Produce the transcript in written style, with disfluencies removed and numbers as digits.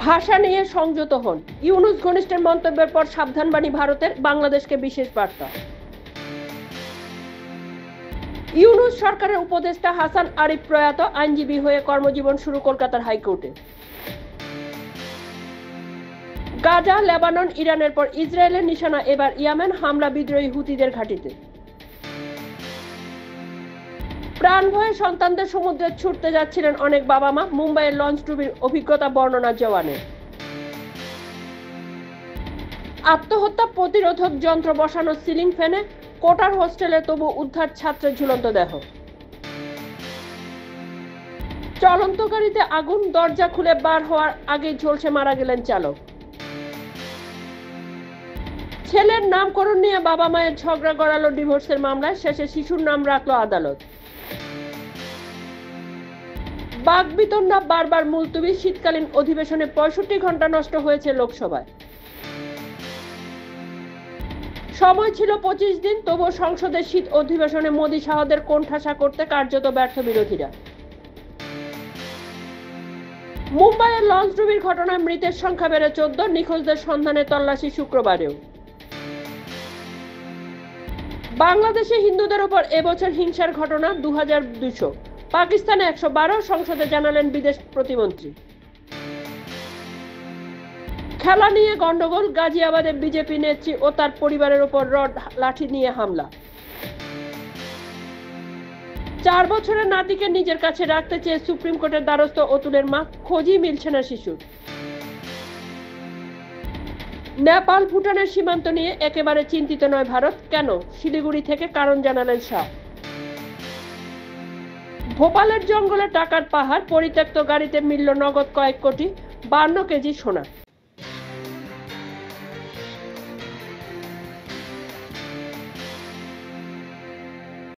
ভাষা নিয়ে সংযত হন, ইউনূস ঘনিষ্ঠের মন্তব্যের পর সাবধানবাণী ভারতের, বাংলাদেশকে বিশেষ বার্তা। ইউনূস সরকারের উপদেষ্টা হাসান আরিফ প্রয়াত, আইনজীবী হয়ে কর্মজীবন শুরু কলকাতার হাইকোর্টে। গাজা, লেবানন, ইরানের পর ইসরায়েলের নিশানা এবার ইয়েমেন, হামলা বিদ্রোহী হুতিদের ঘাঁটিতে। প্রাণ ভয়ে সন্তানদের সমুদ্রে ছুটতে যাচ্ছিলেন অনেক বাবা মা, মুম্বাইয়ের লঞ্চডুবির অভিজ্ঞতা বর্ণনা জওয়ানের। আত্মহত্যা প্রতিরোধক যন্ত্র বসানো সিলিং ফ্যানে, কোটার হোস্টেলে তবু উদ্ধার ছাত্রের ঝুলন্ত দেহ। চলন্ত গাড়িতে আগুন, দরজা খুলে বার হওয়ার আগেই ঝলসে মারা গেলেন চালক। ছেলের নামকরণ নিয়ে বাবা মায়ের ঝগড়া গড়ালো ডিভোর্সের মামলায়, শেষে শিশুর নাম রাখল আদালত। বাকবিতণ্ডা বারবার মুলতবি, শীতকালীন অধিবেশনে 65 ঘন্টা নষ্ট হয়েছে লোকসভায়। সময় ছিল 25 দিন, তবুও সংসদের শীত অধিবেশনে মোদি শাহদের কোণঠাসা করতে কার্যত ব্যর্থ বিরোধীরা। মুম্বাইয়ের লঞ্চডুবির ঘটনায় মৃতের সংখ্যা বেড়ে 14, নিখোঁজদের সন্ধানে তল্লাশি শুক্রবারেও। বাংলাদেশে হিন্দুদের ওপর এবছর হিংসার ঘটনা 2200, পাকিস্তানে 112, সংসদে জানালেন বিদেশ প্রতিমন্ত্রী। খেলা নিয়ে গন্ডগোল, গাজিয়াবাদে বিজেপি নেত্রী ও তার পরিবারের ওপর রড লাঠি নিয়ে হামলা। 4 বছরের নাতিকে নিজের কাছে রাখতে চেয়ে সুপ্রিম কোর্টের দ্বারস্থ অতুলের মা, খোঁজই মিলছে না শিশুর। নেপাল ভুটানের সীমান্ত নিয়ে একেবারে চিন্তিত নয় ভারত, কেন? শিলিগুড়ি থেকে কারণ জানালেন শাহ। ভোপালের জঙ্গলে টাকার পাহাড়, পরিত্যক্ত গাড়িতে মিলল নগদ কয়েক কোটি, 52 কেজি সোনা।